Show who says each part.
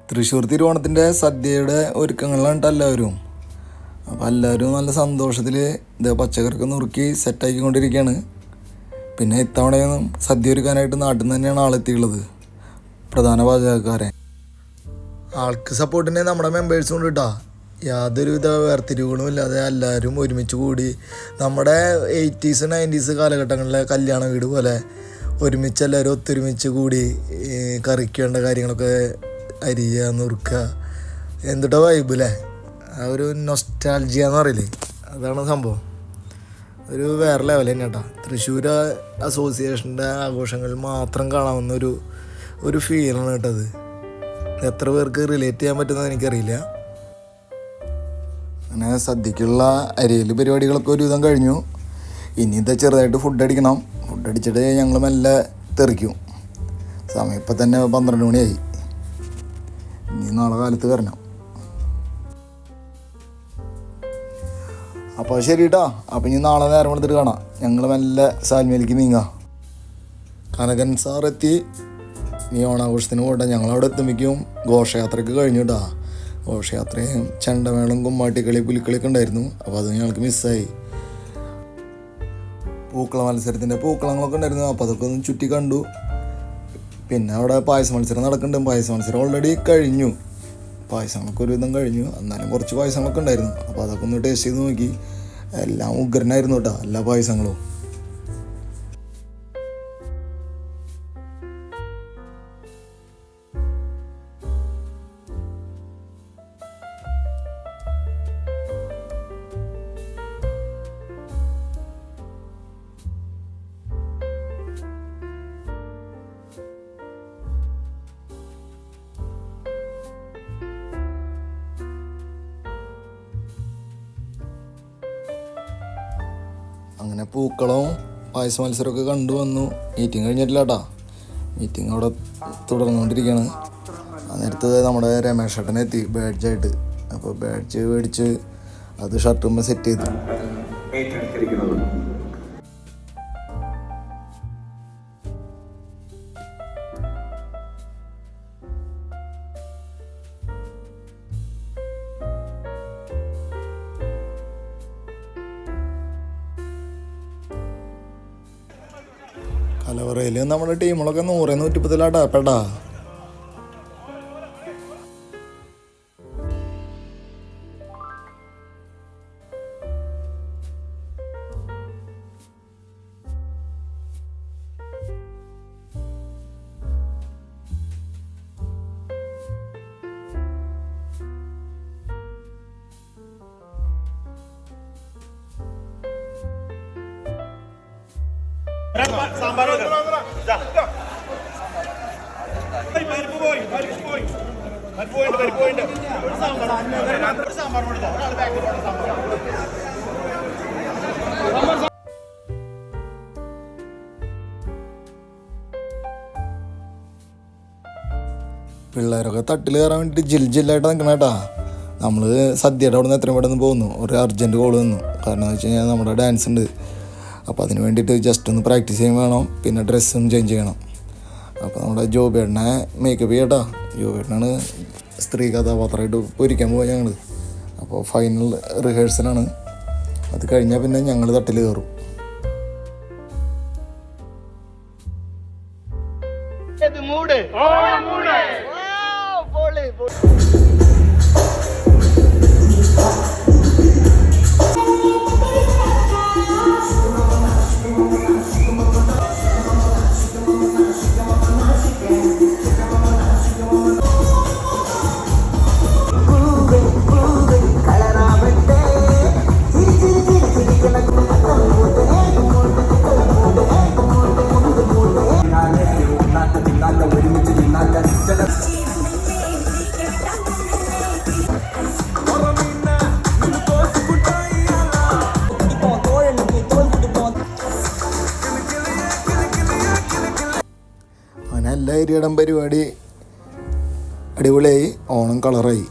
Speaker 1: തൃശ്ശൂർ തിരുവോണത്തിൻ്റെ സദ്യയുടെ ഒരുക്കങ്ങളിലാണ് എല്ലാവരും. അപ്പോൾ എല്ലാവരും നല്ല സന്തോഷത്തിൽ ഇത് പച്ചക്കറിക്ക് നുറുക്കി സെറ്റാക്കിക്കൊണ്ടിരിക്കുകയാണ്. പിന്നെ ഇത്തവണയൊന്നും സദ്യ ഒരുക്കാനായിട്ട് നാട്ടിൽ നിന്ന് തന്നെയാണ് ആളെത്തിയുള്ളത്, പ്രധാന പാചകക്കാരൻ. ആൾക്ക് സപ്പോർട്ടിന് നമ്മുടെ മെമ്പേഴ്സും ഉണ്ട് കേട്ടോ. യാതൊരുവിധ വേർതിരിവുകളും ഇല്ലാതെ എല്ലാവരും ഒരുമിച്ച് കൂടി നമ്മുടെ 80s 90s കാലഘട്ടങ്ങളിലെ കല്യാണ വീട് പോലെ ഒരുമിച്ച് എല്ലാവരും ഒത്തൊരുമിച്ച് കൂടി കറിക്ക് വേണ്ട കാര്യങ്ങളൊക്കെ അരിയുക, നുറുക്കുക. എന്തുട്ടാ വൈബ് അല്ലേ? ആ ഒരു നൊസ്റ്റാൾജിയ എന്ന് പറയില്ലേ, അതാണ് സംഭവം. ഒരു വേറെ ലെവൽ തന്നെ കേട്ടോ. തൃശ്ശൂർ അസോസിയേഷൻ്റെ ആഘോഷങ്ങളിൽ മാത്രം കാണാവുന്ന ഒരു ഫീലാണ് കേട്ടത്. എത്ര പേർക്ക് റിലേറ്റ് ചെയ്യാൻ പറ്റുന്നത് എനിക്കറിയില്ല. അങ്ങനെ സദ്യക്കുള്ള അരിയൽ പരിപാടികളൊക്കെ ഒരുവിധം കഴിഞ്ഞു. ഇനി ഇത് ചെറുതായിട്ട് ഫുഡ് അടിക്കണം. ഫുഡ് അടിച്ചിട്ട് ഞങ്ങൾ മെല്ലെ തെറിക്കും. സമയം ഇപ്പം തന്നെ 12 മണിയായി. ഇനി നാളെ കാലത്ത് വരണം. അപ്പോൾ ശരി കേട്ടോ. അപ്പോൾ ഇനി നാളെ നേരം എടുത്തിട്ട് കാണാം. ഞങ്ങൾ മെല്ലെ സാൽമേലേക്ക് നീങ്ങാം. കനകൻ സാർ എത്തി. നീ ഓണാഘോഷത്തിന് പോട്ടെ. ഞങ്ങളവിടെ എത്തുമ്പോഴേക്കും ഘോഷയാത്രയ്ക്ക് കഴിഞ്ഞു കേട്ടോ. ഘോഷയാത്രയും ചെണ്ടമേളം, കുമ്മാട്ടിക്കളി, പുലിക്കളിയൊക്കെ ഉണ്ടായിരുന്നു. അപ്പോൾ അത് ഞങ്ങൾക്ക് മിസ്സായി. പൂക്കള മത്സരത്തിൻ്റെ പൂക്കളങ്ങളൊക്കെ ഉണ്ടായിരുന്നു. അപ്പോൾ അതൊക്കെ ഒന്ന് ചുറ്റി കണ്ടു. പിന്നെ അവിടെ പായസ മത്സരം നടക്കുന്നുണ്ട്. പായസ മത്സരം ഓൾറെഡി കഴിഞ്ഞു. പായസങ്ങളൊക്കെ ഒരുവിധം കഴിഞ്ഞു. എന്നാലും കുറച്ച് പായസങ്ങളൊക്കെ ഉണ്ടായിരുന്നു. അപ്പോൾ അതൊക്കെ ഒന്ന് ടേസ്റ്റ് ചെയ്ത് നോക്കി. എല്ലാം ഉഗ്രനായിരുന്നു കേട്ടോ, എല്ലാ പായസങ്ങളും. അങ്ങനെ പൂക്കളവും പായസ മത്സരമൊക്കെ കണ്ടുവന്നു. മീറ്റിംഗ് കഴിഞ്ഞിട്ടില്ല കേട്ടോ. മീറ്റിംഗ് അവിടെ തുടർന്നുകൊണ്ടിരിക്കുകയാണ്. നേരത്തെ നമ്മുടെ രമേശ് ഏട്ടനെ എത്തി ബാഡ്ജായിട്ട്. അപ്പോൾ ബാഡ്ജ് മേടിച്ച് അത് ഷർട്ടുമ്മ സെറ്റ് ചെയ്തു. കലവറയിൽ നമ്മുടെ ടീമുകളൊക്കെ 100-110 പെടാ. പിള്ളേരൊക്കെ തട്ടിൽ കയറാൻ വേണ്ടിയിട്ട് ജില്ലായിട്ട് നിൽക്കണം കേട്ടാ. നമ്മൾ സദ്യയുടെ അവിടെ നിന്ന് എത്രയും പെട്ടെന്ന് പോകുന്നു. ഒരു അർജൻറ്റ് കോൾ വന്നു. കാരണം എന്ന് വെച്ച് കഴിഞ്ഞാൽ നമ്മുടെ ഡാൻസ് ഉണ്ട്. അപ്പോൾ അതിന് വേണ്ടിയിട്ട് ജസ്റ്റ് ഒന്ന് പ്രാക്ടീസ് ചെയ്യാൻ വേണം. പിന്നെ ഡ്രസ്സും ചേഞ്ച് ചെയ്യണം. അപ്പോൾ നമ്മുടെ ജോബേട്ടനെ മേക്കപ്പ് ചെയ്യട്ടാ. ജോബേട്ടനാണ് സ്ത്രീ കഥാപാത്രമായിട്ട് പൊരിക്കാൻ പോവുക ഞങ്ങൾ. അപ്പോൾ ഫൈനൽ റിഹേഴ്സലാണ്. അത് കഴിഞ്ഞാൽ പിന്നെ ഞങ്ങൾ തട്ടിൽ കയറും. അങ്ങനെ എല്ലാ ഏരിയയുടെയും പരിപാടി അടിപൊളിയായി. ഓണം കളറായി.